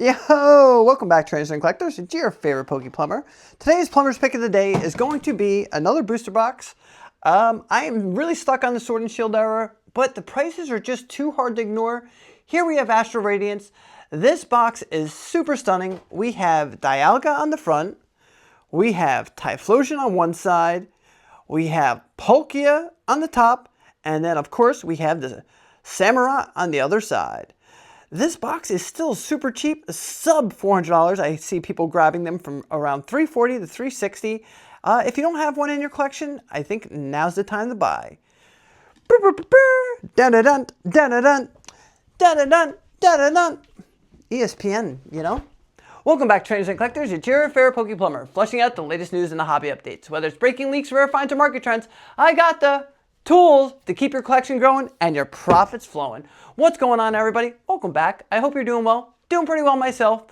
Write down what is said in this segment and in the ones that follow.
Yo, welcome back, trainers and collectors. It's your favorite Poke Plumber. Today's plumber's pick of the day is going to be another booster box. I am really stuck on the Sword and Shield era, but the prices are just too hard to ignore. Here we have Astral Radiance. This box is super stunning. We have Dialga on the front. We have Typhlosion on one side. We have Palkia on the top. And then, of course, we have the Samurott on the other side. This box is still super cheap, sub $400. I see people grabbing them from around $340 to $360. If you don't have one in your collection, I think now's the time to buy. Dun-dun-dun, dun-dun-dun, dun-dun-dun, dun-dun-dun. ESPN, you know? Welcome back, trainers and collectors. It's your favorite Poke Plumber, flushing out the latest news and the hobby updates. Whether it's breaking leaks, rare finds, or market trends, I got the tools to keep your collection growing and your profits flowing. What's going on, everybody? Welcome back. I hope you're doing well. Doing pretty well myself.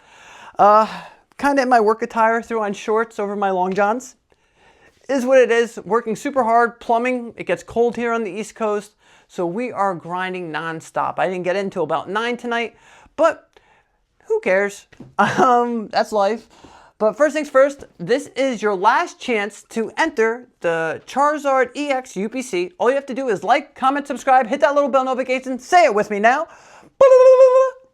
Kind of in my work attire, threw on shorts over my long johns. Is what it is. Working super hard, plumbing. It gets cold here on the East Coast, so we are grinding non-stop. I didn't get in until about 9 tonight, but who cares? That's life. But first things first, this is your last chance to enter the Charizard EX UPC. All you have to do is like, comment, subscribe, hit that little bell notification, say it with me now,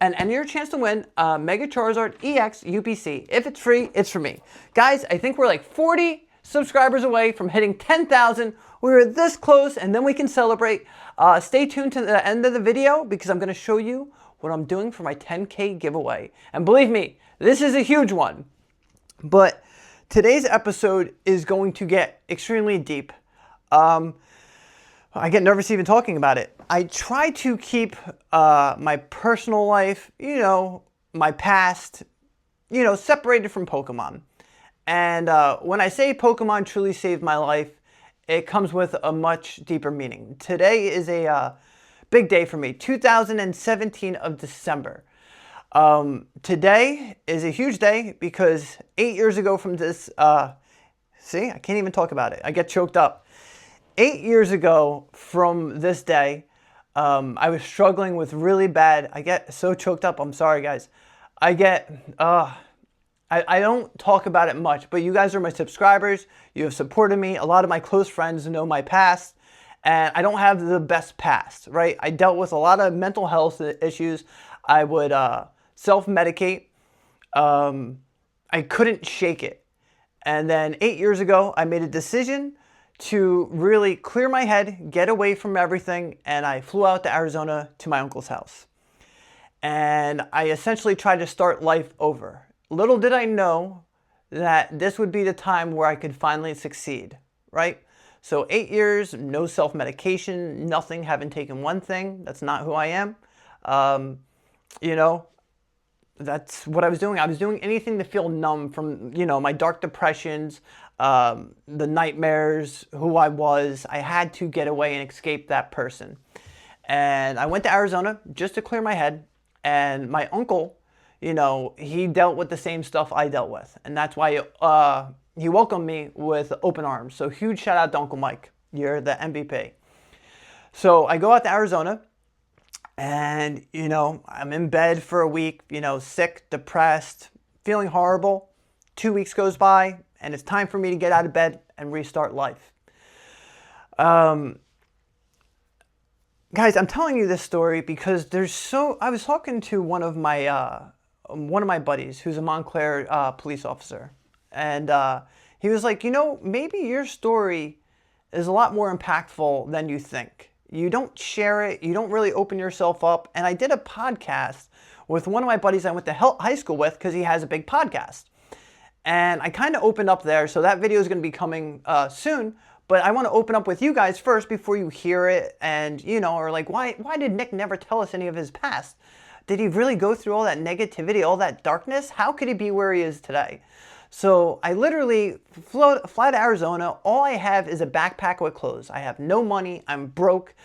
and enter your chance to win a Mega Charizard EX UPC. If it's free, it's for me. Guys, I think we're like 40 subscribers away from hitting 10,000. We were this close, and then we can celebrate. Stay tuned to the end of the video because I'm going to show you what I'm doing for my 10K giveaway. And believe me, this is a huge one. But today's episode is going to get extremely deep. I get nervous even talking about it. I try to keep my personal life, my past, separated from Pokemon. And when I say Pokemon truly saved my life, it comes with a much deeper meaning. Today is a big day for me, 2017 of December. Today is a huge day because 8 years ago from this, see, I can't even talk about it. I get choked up. 8 years ago from this day, I was struggling with really bad, I get so choked up. I'm sorry, guys. I don't talk about it much, but you guys are my subscribers. You have supported me. A lot of my close friends know my past, and I don't have the best past, right? I dealt with a lot of mental health issues. I would, self-medicate. I couldn't shake it. And then 8 years ago, I made a decision to really clear my head, get away from everything, and I flew out to Arizona to my uncle's house. And I essentially tried to start life over. Little did I know that this would be the time where I could finally succeed, right? So 8 years, no self-medication, nothing, haven't taken one thing. That's not who I am. That's what I was doing. I was doing anything to feel numb from, my dark depressions, the nightmares, who I was. I had to get away and escape that person. And I went to Arizona just to clear my head. And my uncle, he dealt with the same stuff I dealt with. And that's why he welcomed me with open arms. So huge shout out to Uncle Mike. You're the MVP. So I go out to Arizona. And, I'm in bed for a week, sick, depressed, feeling horrible. 2 weeks goes by, and it's time for me to get out of bed and restart life. Guys, I'm telling you this story because I was talking to one of my buddies who's a Montclair police officer. And he was like, maybe your story is a lot more impactful than you think. You don't share it. You don't really open yourself up. And I did a podcast with one of my buddies I went to high school with because he has a big podcast. And I kind of opened up there. So that video is going to be coming soon. But I want to open up with you guys first before you hear it. And, or like, why did Nick never tell us any of his past? Did he really go through all that negativity, all that darkness? How could he be where he is today? So I literally fly to Arizona. All I have is a backpack with clothes. I have no money. I'm broke.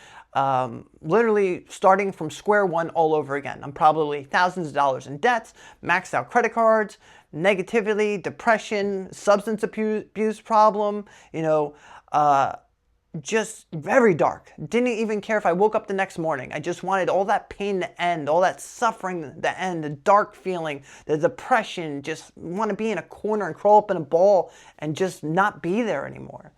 Literally starting from square one all over again. I'm probably thousands of dollars in debts, maxed out credit cards, negativity, depression, substance abuse problem, just very dark. Didn't even care if I woke up the next morning. I just wanted all that pain to end, all that suffering to end, the dark feeling, the depression, just want to be in a corner and crawl up in a ball and just not be there anymore.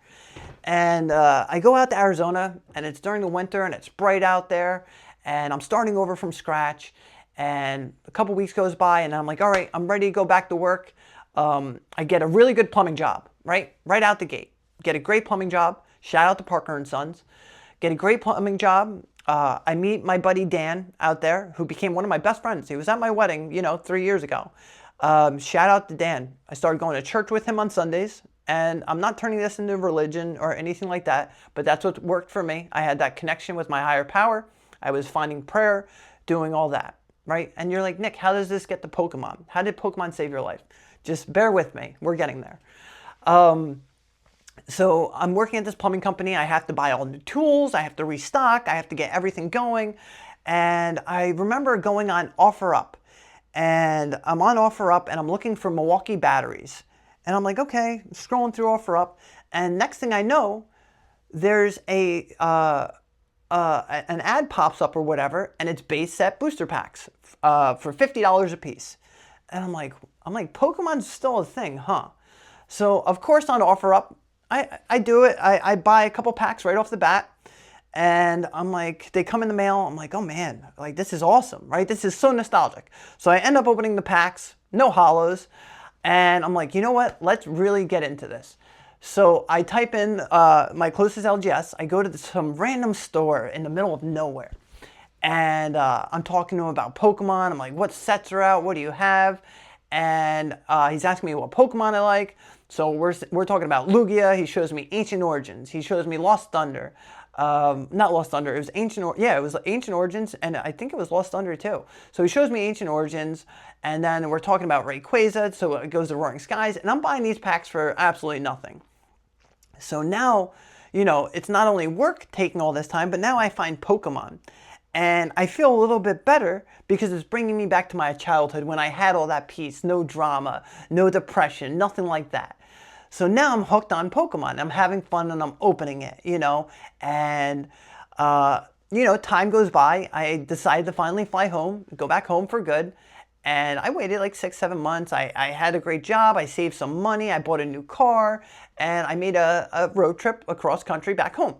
And I go out to Arizona, and it's during the winter, and it's bright out there, and I'm starting over from scratch. And a couple weeks goes by, and I'm like, all right, I'm ready to go back to work. I get a really good plumbing job, right out the gate. Get a great plumbing job. Shout out to Parker and Sons. Get a great plumbing job. I meet my buddy Dan out there, who became one of my best friends. He was at my wedding, 3 years ago. Shout out to Dan. I started going to church with him on Sundays, and I'm not turning this into religion or anything like that, but that's what worked for me. I had that connection with my higher power. I was finding prayer, doing all that, right? And you're like, Nick, how does this get to Pokemon? How did Pokemon save your life? Just bear with me. We're getting there. So I'm working at this plumbing company. I have to buy all new tools. I have to restock. I have to get everything going. And I remember going on OfferUp. And I'm on OfferUp, and I'm looking for Milwaukee batteries. And I'm like, okay, scrolling through OfferUp. And next thing I know, there's an ad pops up or whatever, and it's base set booster packs for $50 a piece. And I'm like, Pokemon's still a thing, huh? So of course on OfferUp, I do it. I buy a couple packs right off the bat, and I'm like, they come in the mail. I'm like, oh man, like this is awesome, right? This is so nostalgic. So I end up opening the packs, no hollows, and I'm like, you know what? Let's really get into this. So I type in my closest LGS. I go to some random store in the middle of nowhere, and I'm talking to him about Pokemon. I'm like, what sets are out? What do you have? And he's asking me what Pokemon I like. So we're talking about Lugia. He shows me Ancient Origins. He shows me Lost Thunder. Not Lost Thunder. It was it was Ancient Origins, and I think it was Lost Thunder too. So he shows me Ancient Origins, and then we're talking about Rayquaza. So it goes to Roaring Skies, and I'm buying these packs for absolutely nothing. So now, it's not only work taking all this time, but now I find Pokemon. And I feel a little bit better because it's bringing me back to my childhood when I had all that peace, no drama, no depression, nothing like that. So now I'm hooked on Pokemon. I'm having fun and I'm opening it, And, time goes by. I decided to finally fly home, go back home for good. And I waited like 6-7 months. I had a great job. I saved some money. I bought a new car. And I made a road trip across country back home.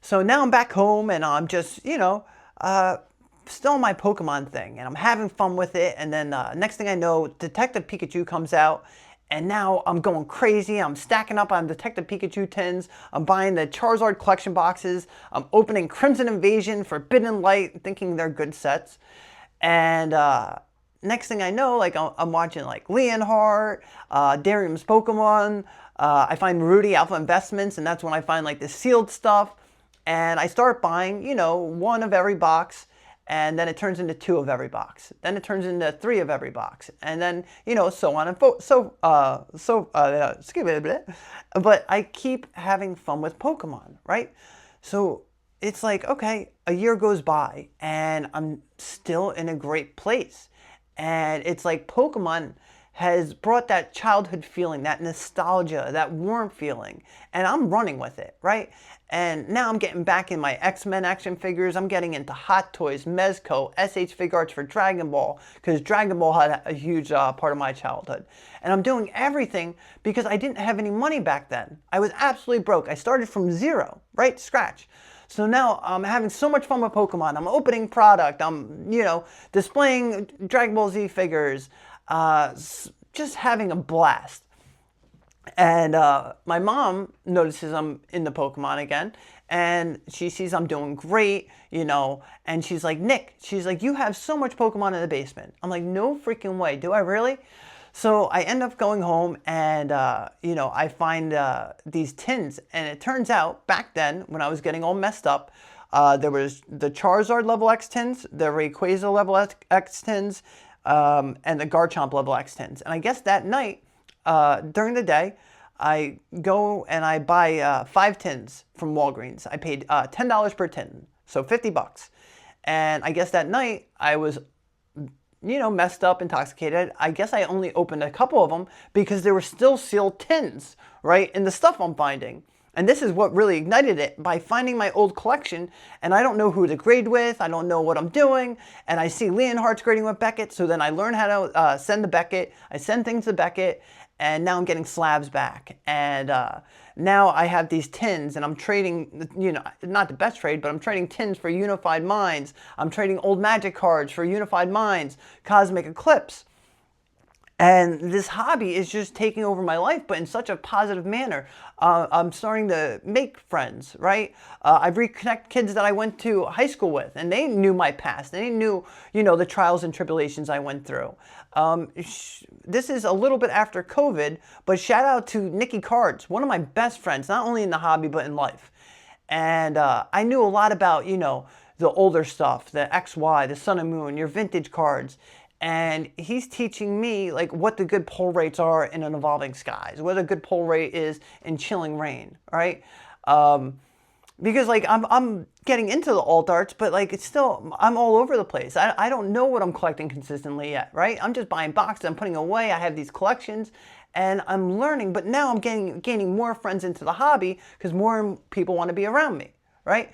So now I'm back home, and I'm just, still on my Pokemon thing, and I'm having fun with it. And then next thing I know, Detective Pikachu comes out, and now I'm going crazy. I'm stacking up on Detective Pikachu tins. I'm buying the Charizard collection boxes. I'm opening Crimson Invasion, Forbidden Light, thinking they're good sets. And next thing I know, like I'm watching like Leonhart, Darium's Pokemon. I find Rudy Alpha Investments, and that's when I find like the sealed stuff. And I start buying, one of every box, and then it turns into 2 of every box. Then it turns into 3 of every box, and then, so on and but I keep having fun with Pokemon, right? So it's like, okay, a year goes by, and I'm still in a great place. And it's like Pokemon has brought that childhood feeling, that nostalgia, that warm feeling, and I'm running with it, right? And now I'm getting back in my X-Men action figures. I'm getting into Hot Toys, Mezco, SH Figuarts for Dragon Ball, because Dragon Ball had a huge part of my childhood. And I'm doing everything because I didn't have any money back then. I was absolutely broke. I started from zero, right? Scratch. So now I'm having so much fun with Pokemon. I'm opening product. I'm, displaying Dragon Ball Z figures. Just having a blast. And my mom notices I'm into Pokemon again, and she sees I'm doing great, and she's like, Nick, you have so much Pokemon in the basement. I'm like, no freaking way. Do I really? So I end up going home, and, I find these tins, and it turns out back then when I was getting all messed up, there was the Charizard level X tins, the Rayquaza level X tins, and the Garchomp level X tins. And I guess that night, during the day, I go and I buy 5 tins from Walgreens. I paid $10 per tin, so $50. And I guess that night I was, messed up, intoxicated. I guess I only opened a couple of them because there were still sealed tins, right, in the stuff I'm finding. And this is what really ignited it, by finding my old collection, and I don't know who to grade with, I don't know what I'm doing, and I see Leonhardt's grading with Beckett, so then I learn how to send to Beckett, I send things to Beckett, and now I'm getting slabs back. And now I have these tins, and I'm trading, you know, not the best trade, but I'm trading tins for Unified Minds. I'm trading old Magic cards for Unified Minds, Cosmic Eclipse. And this hobby is just taking over my life, but in such a positive manner. I'm starting to make friends, right? I've reconnected kids that I went to high school with, and they knew my past. They knew, you know, the trials and tribulations I went through. This is a little bit after COVID, but shout out to Nikki Cards, one of my best friends, not only in the hobby, but in life. And I knew a lot about, you know, the older stuff, the XY, the Sun and Moon, your vintage cards. And he's teaching me like what the good pull rates are in an Evolving Skies, what a good pull rate is in Chilling Reign, right? Because like I'm getting into the alt arts, but like it's still, I'm all over the place. I don't know what I'm collecting consistently yet, right? I'm just buying boxes, I'm putting away, I have these collections, and I'm learning, but now I'm gaining more friends into the hobby because more people want to be around me, right?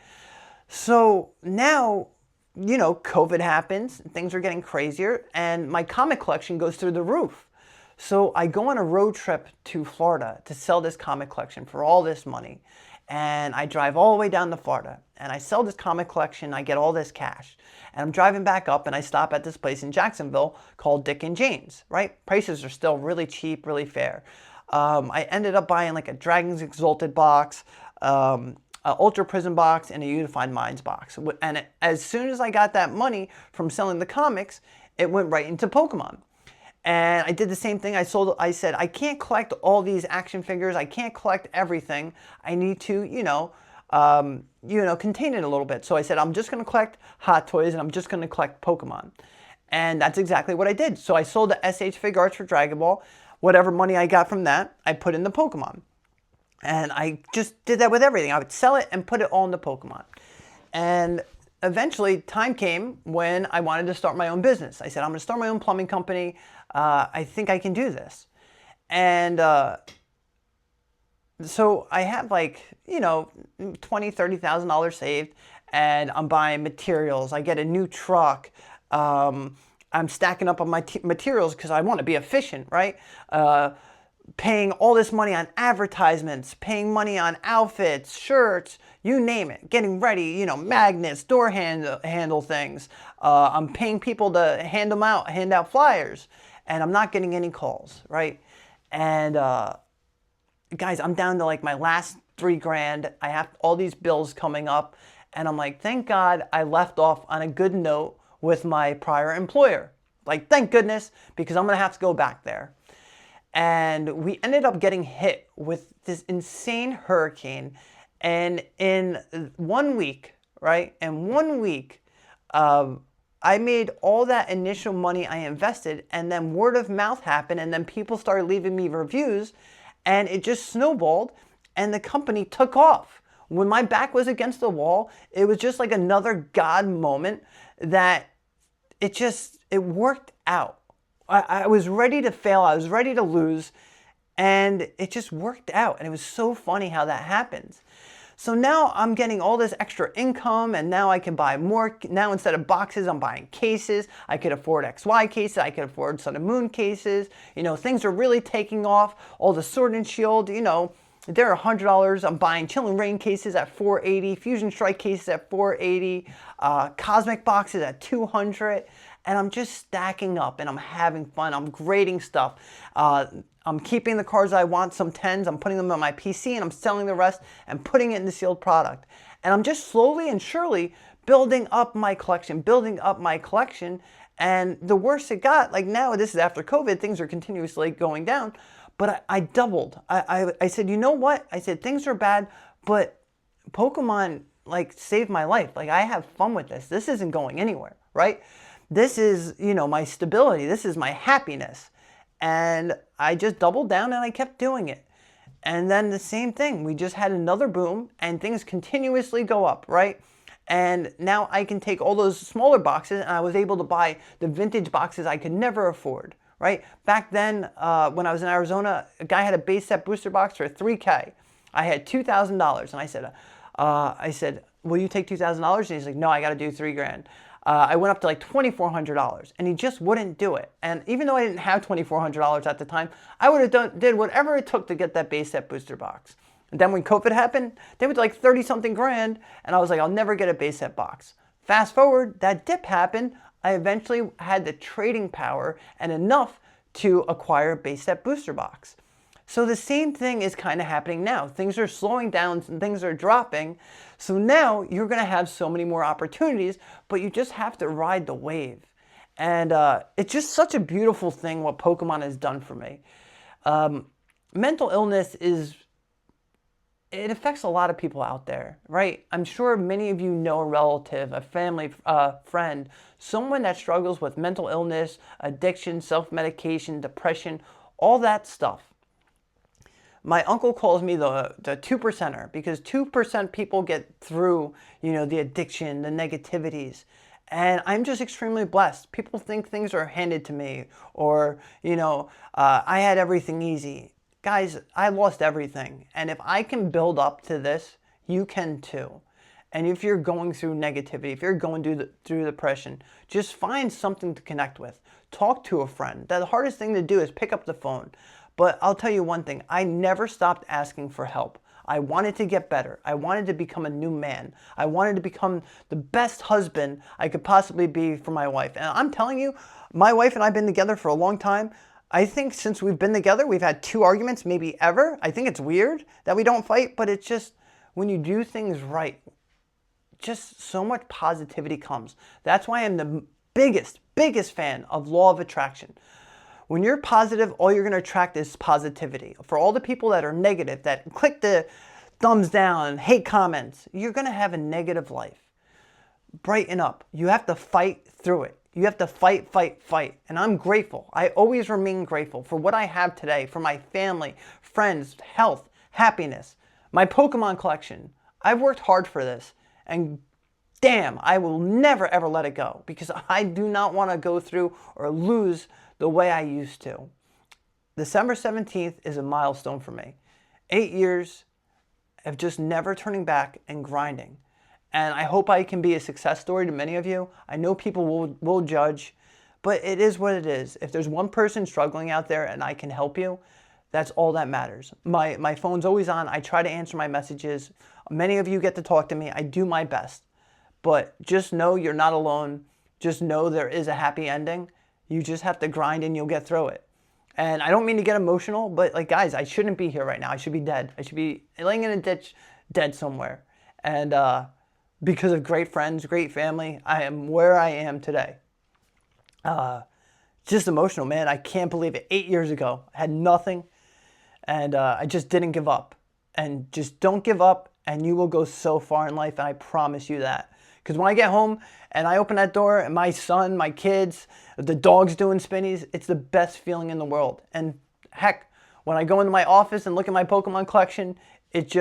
So now, you know, COVID happens, things are getting crazier, and my comic collection goes through the roof. So I go on a road trip to Florida to sell this comic collection for all this money. And I drive all the way down to Florida, and I sell this comic collection, I get all this cash. And I'm driving back up, and I stop at this place in Jacksonville called Dick and Jane's, right? Prices are still really cheap, really fair. I ended up buying like a Dragon's Exalted box, Ultra Prism box, and a Unified Minds box. And as soon as I got that money from selling the comics, it went right into Pokemon. And I did the same thing. I said, I can't collect all these action figures. I can't collect everything. I need to, contain it a little bit. So I said, I'm just going to collect Hot Toys, and I'm just going to collect Pokemon. And that's exactly what I did. So I sold the SH Fig Arts for Dragon Ball. Whatever money I got from that, I put in the Pokemon. And I just did that with everything. I would sell it and put it all into Pokemon. And eventually, time came when I wanted to start my own business. I said, I'm going to start my own plumbing company. I think I can do this. And so I have like, $20,000, $30,000 saved. And I'm buying materials. I get a new truck. I'm stacking up on my materials because I want to be efficient, right? Paying all this money on advertisements, paying money on outfits, shirts, you name it, getting ready, magnets, door handle things. I'm paying people to hand out flyers, and I'm not getting any calls, right? And guys, I'm down to like my last $3,000. I have all these bills coming up, and I'm like, thank God I left off on a good note with my prior employer. Like, thank goodness, because I'm gonna have to go back there. And we ended up getting hit with this insane hurricane. And in 1 week, right? In 1 week, I made all that initial money I invested, and then word of mouth happened, and then people started leaving me reviews, and it just snowballed, and the company took off. When my back was against the wall, it was just like another God moment that it worked out. I was ready to fail. I was ready to lose, and it just worked out. And it was so funny how that happens. So now I'm getting all this extra income, and now I can buy more. Now instead of boxes, I'm buying cases. I could afford XY cases. I could afford Sun and Moon cases. Things are really taking off. All the Sword and Shield, they're $100. I'm buying Chilling Reign cases at $480, Fusion Strike cases at $480, Cosmic boxes at $200. And I'm just stacking up, and I'm having fun. I'm grading stuff. I'm keeping the cards I want, some 10s. I'm putting them on my PC, and I'm selling the rest and putting it in the sealed product. And I'm just slowly and surely building up my collection. And the worse it got, like now, this is after COVID, things are continuously going down. But I doubled. I said, you know what? I said, things are bad, but Pokemon saved my life. I have fun with this. This isn't going anywhere, right? This is, my stability. This is my happiness. And I just doubled down, and I kept doing it. And then the same thing. We just had another boom, and things continuously go up, right? And now I can take all those smaller boxes, and I was able to buy the vintage boxes I could never afford, right? Back then, when I was in Arizona, a guy had a base set booster box for $3K. I had $2,000, and I said, will you take $2,000? And he's like, no, I got to do $3,000. I went up to like $2,400, and he just wouldn't do it. And even though I didn't have $2,400 at the time, I would have did whatever it took to get that base set booster box. And then when COVID happened, they were like 30-something grand, and I was like, I'll never get a base set box. Fast forward, that dip happened. I eventually had the trading power and enough to acquire a base set booster box. So the same thing is kind of happening now. Things are slowing down and things are dropping. So now you're going to have so many more opportunities, but you just have to ride the wave. And it's just such a beautiful thing what Pokemon has done for me. Mental illness it affects a lot of people out there, right? I'm sure many of you know a relative, a family friend, someone that struggles with mental illness, addiction, self-medication, depression, all that stuff. My uncle calls me the 2%er because 2% people get through, the addiction, the negativities. And I'm just extremely blessed. People think things are handed to me or, I had everything easy. Guys, I lost everything. And if I can build up to this, you can too. And if you're going through negativity, if you're going through depression, just find something to connect with. Talk to a friend. The hardest thing to do is pick up the phone. But I'll tell you one thing, I never stopped asking for help. I wanted to get better. I wanted to become a new man. I wanted to become the best husband I could possibly be for my wife. And I'm telling you, my wife and I have been together for a long time. I think since we've been together, we've had 2 arguments, maybe ever. I think it's weird that we don't fight, but it's just when you do things right, just so much positivity comes. That's why I'm the biggest fan of law of attraction. When you're positive, all you're going to attract is positivity. For all the people that are negative, that click the thumbs down, hate comments, you're going to have a negative life. Brighten up. You have to fight through it. You have to fight. And I'm grateful. I always remain grateful for what I have today, for my family, friends, health, happiness, my Pokemon collection. I've worked hard for this. And damn, I will never ever let it go because I do not want to go through or lose the way I used to. December 17th is a milestone for me. 8 years of just never turning back and grinding. And I hope I can be a success story to many of you. I know people will judge, but it is what it is. If there's one person struggling out there and I can help you, that's all that matters. My phone's always on. I try to answer my messages. Many of you get to talk to me. I do my best. But just know you're not alone. Just know there is a happy ending. You just have to grind and you'll get through it. And I don't mean to get emotional, but guys, I shouldn't be here right now. I should be dead. I should be laying in a ditch, dead somewhere. And because of great friends, great family, I am where I am today. Just emotional, man. I can't believe it. 8 years ago, I had nothing, and I just didn't give up. And just don't give up, and you will go so far in life, and I promise you that. Because when I get home and I open that door and my son, my kids, the dog's doing spinnies, it's the best feeling in the world. And heck, when I go into my office and look at my Pokemon collection, it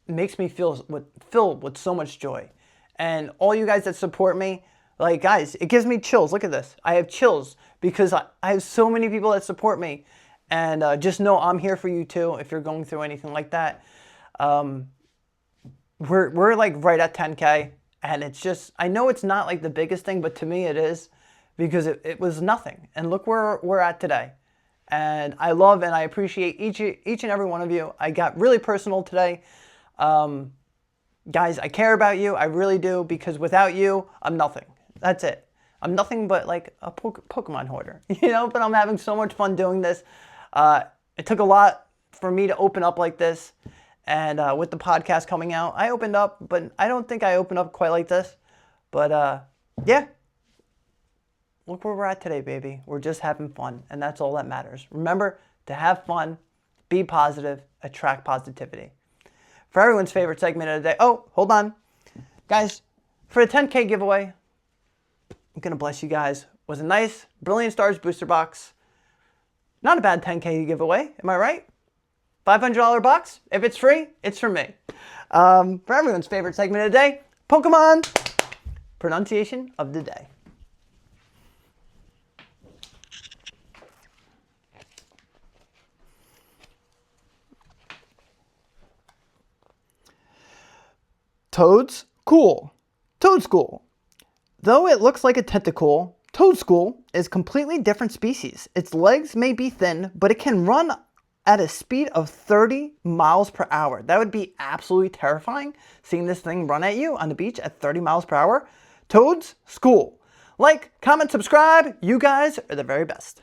makes me filled with so much joy. And all you guys that support me, guys, it gives me chills. Look at this. I have chills because I have so many people that support me. And just know I'm here for you too if you're going through anything like that. We're right at 10K, and it's just, I know it's not the biggest thing, but to me it is because it was nothing. And look where we're at today. And I love and I appreciate each and every one of you. I got really personal today. Guys, I care about you. I really do, because without you, I'm nothing. That's it. I'm nothing but a Pokemon hoarder, but I'm having so much fun doing this. It took a lot for me to open up like this. And with the podcast coming out, I opened up, but I don't think I opened up quite like this. But yeah, look where we're at today, baby. We're just having fun, and that's all that matters. Remember to have fun, be positive, attract positivity. For everyone's favorite segment of the day, oh, hold on. Guys, for the 10K giveaway, I'm going to bless you guys with a nice Brilliant Stars booster box. Not a bad 10K giveaway, am I right? $500 box. If it's free, it's for me. For everyone's favorite segment of the day, Pokemon pronunciation of the day. Toads, cool. Toadstool. Though it looks like a tentacle, Toadstool is a completely different species. Its legs may be thin, but it can run at a speed of 30 miles per hour. That would be absolutely terrifying, seeing this thing run at you on the beach at 30 miles per hour. Toads, school. Like, comment, subscribe. You guys are the very best.